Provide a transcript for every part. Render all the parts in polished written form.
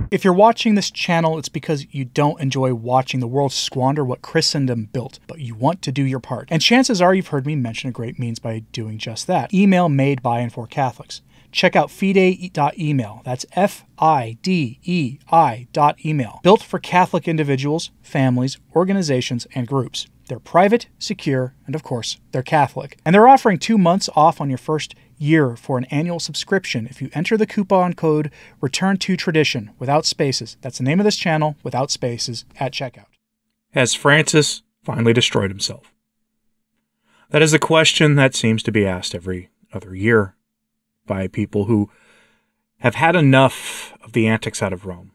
If you're watching this channel, it's because you don't enjoy watching the world squander what Christendom built, but you want to do your part. And chances are you've heard me mention a great means by doing just that. Email made by and for Catholics. Check out fidei.email. That's FIDEI.email. Built for Catholic individuals, families, organizations, and groups. They're private, secure, and of course, they're Catholic. And they're offering 2 months off on your first year for an annual subscription if you enter the coupon code Return to Tradition without spaces. That's the name of this channel, without spaces, at checkout. Has Francis finally destroyed himself? That is a question that seems to be asked every other year by people who have had enough of the antics out of Rome.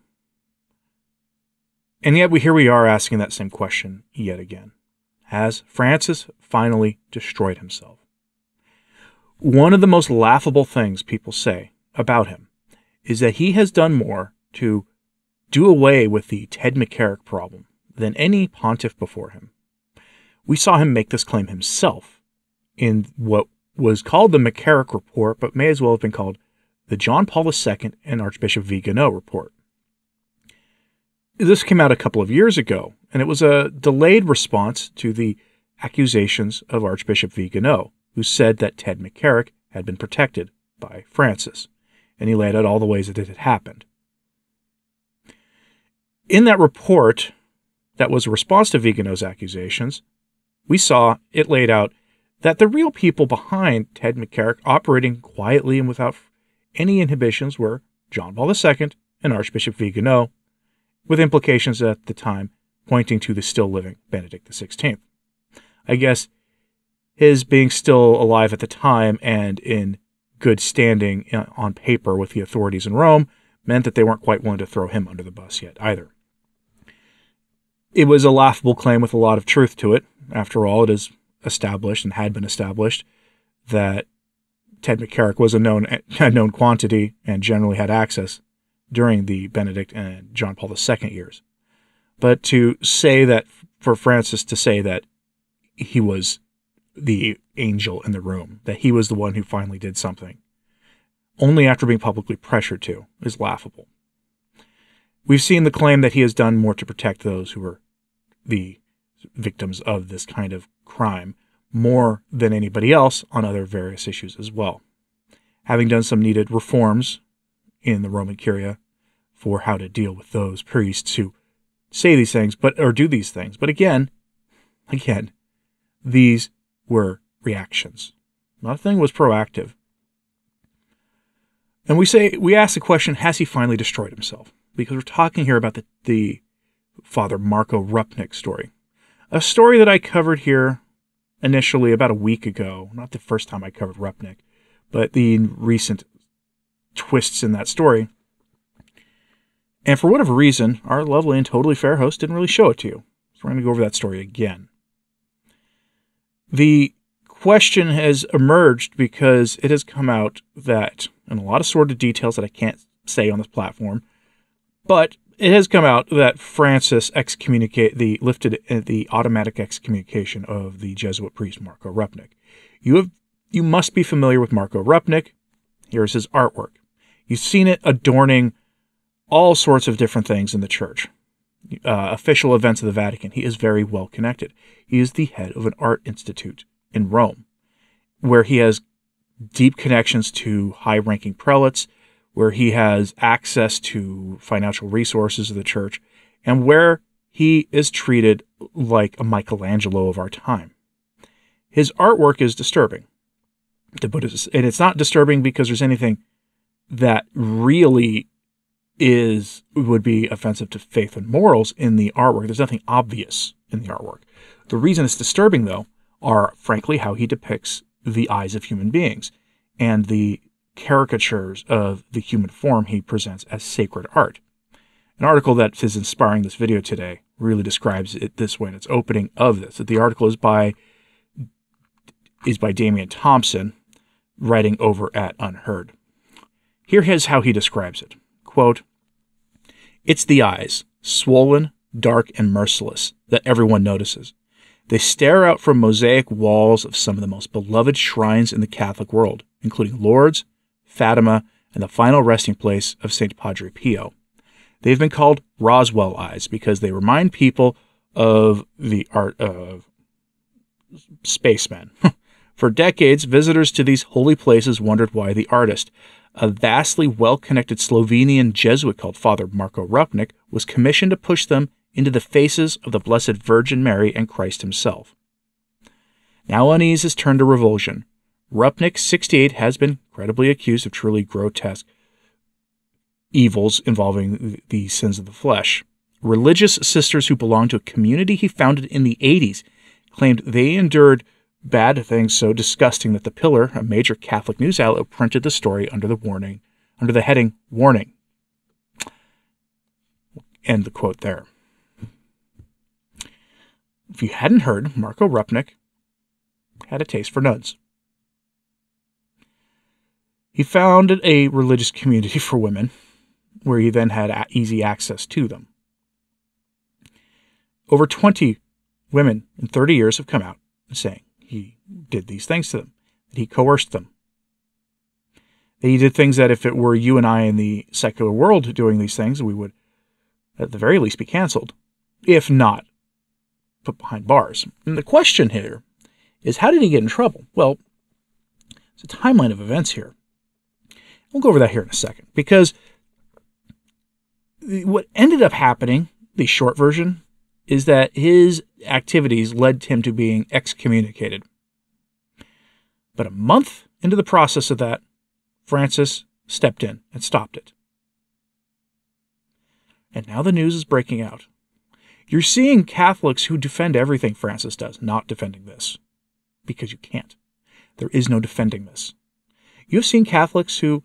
And yet here we are asking that same question yet again. Has Francis finally destroyed himself? One of the most laughable things people say about him is that he has done more to do away with the Ted McCarrick problem than any pontiff before him. We saw him make this claim himself in what was called the McCarrick Report, but may as well have been called the John Paul II and Archbishop Vigano Report. This came out a couple of years ago, and it was a delayed response to the accusations of Archbishop Vigano, who said that Ted McCarrick had been protected by Francis, and he laid out all the ways that it had happened. In that report, that was a response to Vigano's accusations, we saw it laid out that the real people behind Ted McCarrick operating quietly and without any inhibitions were John Paul II and Archbishop Vigano, with implications at the time pointing to the still living Benedict XVI. I guess his being still alive at the time and in good standing on paper with the authorities in Rome meant that they weren't quite willing to throw him under the bus yet either. It was a laughable claim with a lot of truth to it. After all, it is established and had been established that Ted McCarrick was a known quantity and generally had access during the Benedict and John Paul II years. But to say that, for Francis to say that he was the angel in the room, that he was the one who finally did something, only after being publicly pressured to, is laughable. We've seen the claim that he has done more to protect those who were the victims of this kind of crime, more than anybody else on other various issues as well. Having done some needed reforms in the Roman Curia for how to deal with those priests who say these things, or do these things. But again, these were reactions. Nothing was proactive. And we ask the question, has he finally destroyed himself? Because we're talking here about the Father Marco Rupnik story. A story that I covered here initially about a week ago, not the first time I covered Rupnik, but the recent twists in that story. And for whatever reason, our lovely and totally fair host didn't really show it to you. So we're going to go over that story again. The question has emerged because it has come out that, in a lot of sordid details that I can't say on this platform, but it has come out that Francis lifted the automatic excommunication of the Jesuit priest Marco Rupnik. You must be familiar with Marco Rupnik. Here's his artwork. You've seen it adorning all sorts of different things in the church. Official events of the Vatican. He is very well connected. He is the head of an art institute in Rome, where he has deep connections to high-ranking prelates, where he has access to financial resources of the church, and where he is treated like a Michelangelo of our time. His artwork is disturbing, and it's not disturbing because there's anything that really would be offensive to faith and morals in the artwork. There's nothing obvious in the artwork. The reason it's disturbing, though, are, frankly, how he depicts the eyes of human beings and the caricatures of the human form he presents as sacred art. An article that is inspiring this video today really describes it this way in its opening of this. The article is by Damian Thompson, writing over at Unheard. Here is how he describes it. Quote, "It's the eyes, swollen, dark, and merciless, that everyone notices. They stare out from mosaic walls of some of the most beloved shrines in the Catholic world, including Lourdes, Fatima, and the final resting place of St. Padre Pio. They've been called Roswell eyes because they remind people of the art of spacemen. For decades, visitors to these holy places wondered why the artist, a vastly well-connected Slovenian Jesuit called Father Marko Rupnik, was commissioned to push them into the faces of the Blessed Virgin Mary and Christ himself. Now unease has turned to revulsion. Rupnik, 68, has been credibly accused of truly grotesque evils involving the sins of the flesh. Religious sisters who belonged to a community he founded in the 80s claimed they endured bad things so disgusting that The Pillar, a major Catholic news outlet, printed the story under the heading "Warning." End the quote there. If you hadn't heard, Marko Rupnik had a taste for nuns. He founded a religious community for women, where he then had easy access to them. Over 20 women in 30 years have come out saying he did these things to them, that he coerced them. That he did things that if it were you and I in the secular world doing these things, we would at the very least be canceled, if not put behind bars. And the question here is, how did he get in trouble? Well, it's a timeline of events here. We'll go over that here in a second, because what ended up happening, the short version, is that his activities led him to being excommunicated. But a month into the process of that, Francis stepped in and stopped it. And now the news is breaking out. You're seeing Catholics who defend everything Francis does, not defending this. Because you can't. There is no defending this. You've seen Catholics who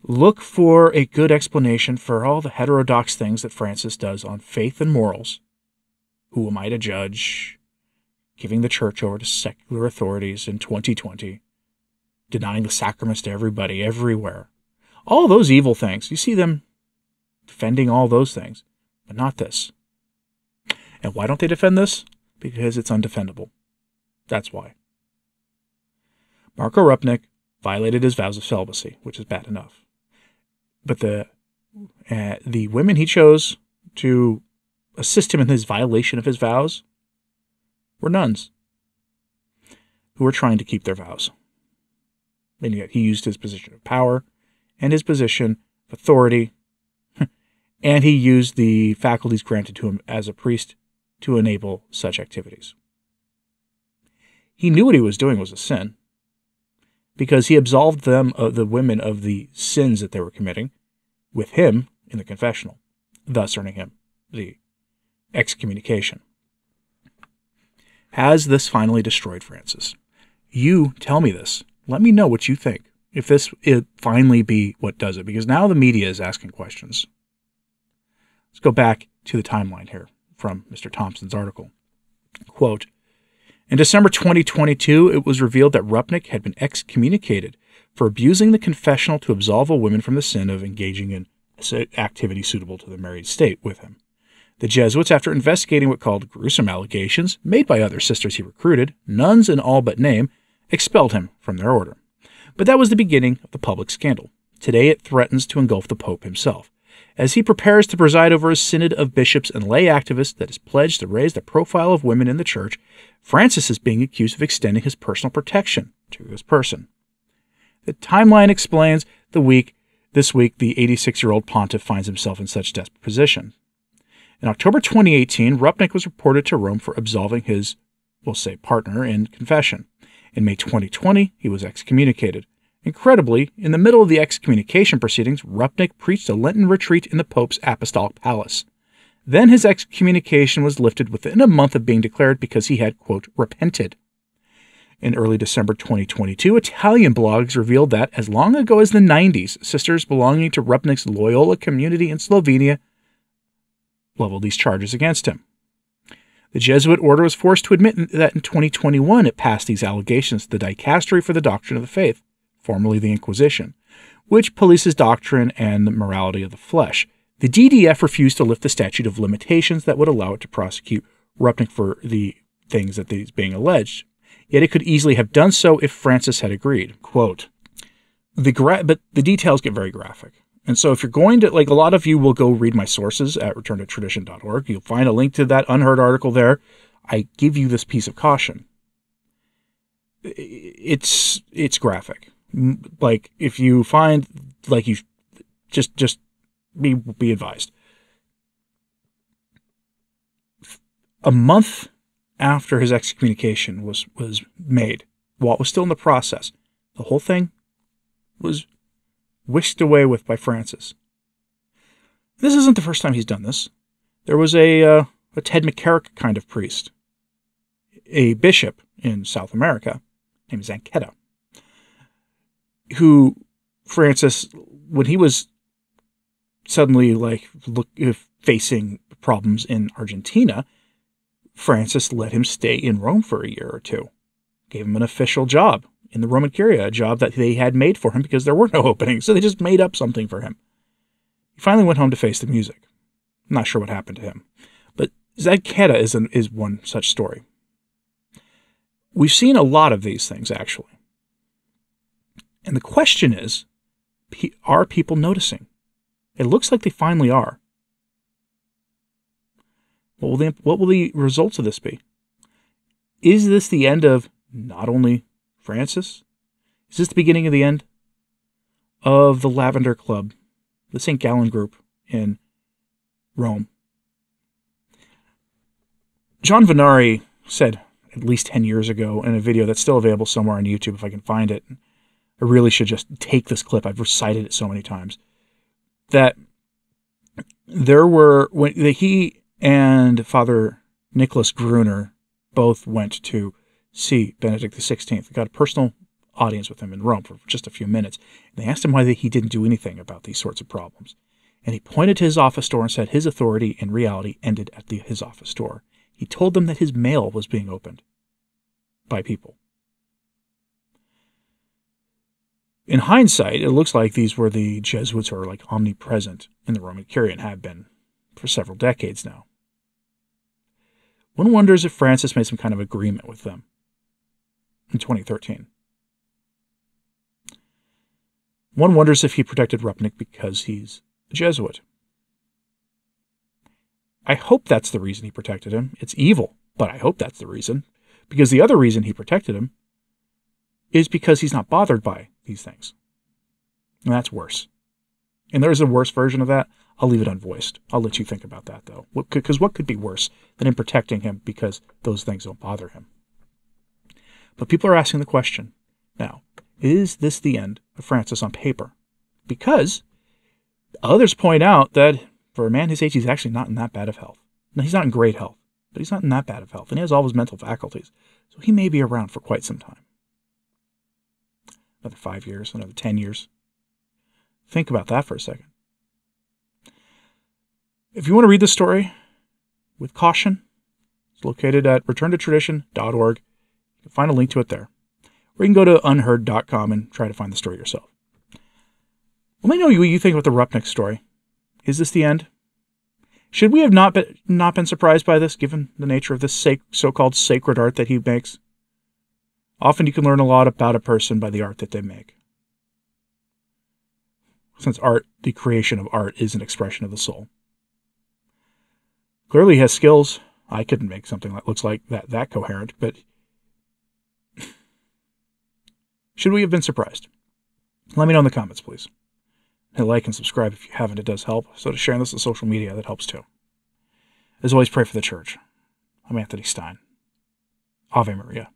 look for a good explanation for all the heterodox things that Francis does on faith and morals. Who am I to judge? Giving the church over to secular authorities in 2020. Denying the sacraments to everybody, everywhere. All those evil things. You see them defending all those things, but not this. And why don't they defend this? Because it's undefendable. That's why. Marko Rupnik violated his vows of celibacy, which is bad enough. But the women he chose to assist him in his violation of his vows were nuns who were trying to keep their vows. And yet he used his position of power and his position of authority, and he used the faculties granted to him as a priest to enable such activities. He knew what he was doing was a sin, because he absolved them, the women, of the sins that they were committing with him in the confessional, thus earning him the excommunication. Has this finally destroyed Francis? You tell me this. Let me know what you think, if this it finally be what does it, because now the media is asking questions. Let's go back to the timeline here from Mr. Thompson's article. Quote, in December 2022, it was revealed that Rupnik had been excommunicated for abusing the confessional to absolve a woman from the sin of engaging in activity suitable to the married state with him. The Jesuits, after investigating what called gruesome allegations made by other sisters he recruited, nuns in all but name, expelled him from their order. But that was the beginning of the public scandal. Today it threatens to engulf the Pope himself, as he prepares to preside over a synod of bishops and lay activists that is pledged to raise the profile of women in the church. Francis is being accused of extending his personal protection to this person. The timeline explains this week the 86-year-old pontiff finds himself in such desperate position. In October 2018, Rupnik was reported to Rome for absolving his, we'll say, partner in confession. In May 2020, he was excommunicated. Incredibly, in the middle of the excommunication proceedings, Rupnik preached a Lenten retreat in the Pope's apostolic palace. Then his excommunication was lifted within a month of being declared because he had, quote, repented. In early December 2022, Italian blogs revealed that, as long ago as the 90s, sisters belonging to Rupnik's Loyola community in Slovenia leveled these charges against him. The Jesuit order was forced to admit that in 2021 it passed these allegations to the Dicastery for the Doctrine of the Faith, formerly the Inquisition, which polices doctrine and the morality of the flesh. The DDF refused to lift the statute of limitations that would allow it to prosecute Rupnik for the things that is being alleged. Yet it could easily have done so if Francis had agreed. Quote, but the details get very graphic. And so if you're going to, like, a lot of you will go read my sources at returntotradition.org. You'll find a link to that unheard article there. I give you this piece of caution. It's graphic. Like, if you find, like, you just be advised. A month after his excommunication was made, while it was still in the process, the whole thing was whisked away by Francis. This isn't the first time he's done this. There was a Ted McCarrick kind of priest, a bishop in South America, named Zanchetta, who Francis, when he was suddenly facing problems in Argentina, Francis let him stay in Rome for a year or two, gave him an official job in the Roman Curia, a job that they had made for him because there were no openings, so they just made up something for him. He finally went home to face the music. I'm not sure what happened to him, but Zanchetta is one such story. We've seen a lot of these things, actually. And the question is, are people noticing? It looks like they finally are. What will the results of this be? Is this the end of not only Francis? Is this the beginning of the end of the Lavender Club, the St. Gallen group in Rome? John Venari said at least 10 years ago in a video that's still available somewhere on YouTube if I can find it. I really should just take this clip. I've recited it so many times. That he and Father Nicholas Gruner both went to see Benedict XVI. They got a personal audience with him in Rome for just a few minutes. And they asked him why he didn't do anything about these sorts of problems. And he pointed to his office door and said his authority in reality ended at his office door. He told them that his mail was being opened by people. In hindsight, it looks like these were the Jesuits who are like omnipresent in the Roman Curia and have been for several decades now. One wonders if Francis made some kind of agreement with them in 2013. One wonders if he protected Rupnik because he's a Jesuit. I hope that's the reason he protected him. It's evil, but I hope that's the reason. Because the other reason he protected him is because he's not bothered by these things. And that's worse. And there's a worse version of that. I'll leave it unvoiced. I'll let you think about that, though. Because what could be worse than him protecting him because those things don't bother him? But people are asking the question now, is this the end of Francis on paper? Because others point out that for a man his age, he's actually not in that bad of health. No, he's not in great health, but he's not in that bad of health. And he has all his mental faculties. So he may be around for quite some time. Another 5 years, another 10 years. Think about that for a second. If you want to read this story with caution, it's located at returntotradition.org. You can find a link to it there. Or you can go to unheard.com and try to find the story yourself. Let me know what you think about the Rupnik story. Is this the end? Should we have not been surprised by this, given the nature of this so-called sacred art that he makes? Often you can learn a lot about a person by the art that they make. Since art, the creation of art, is an expression of the soul. Clearly he has skills. I couldn't make something that looks like that coherent, but should we have been surprised? Let me know in the comments, please. Hit like and subscribe if you haven't. It does help. So to sharing this on social media, that helps too. As always, pray for the church. I'm Anthony Stine. Ave Maria.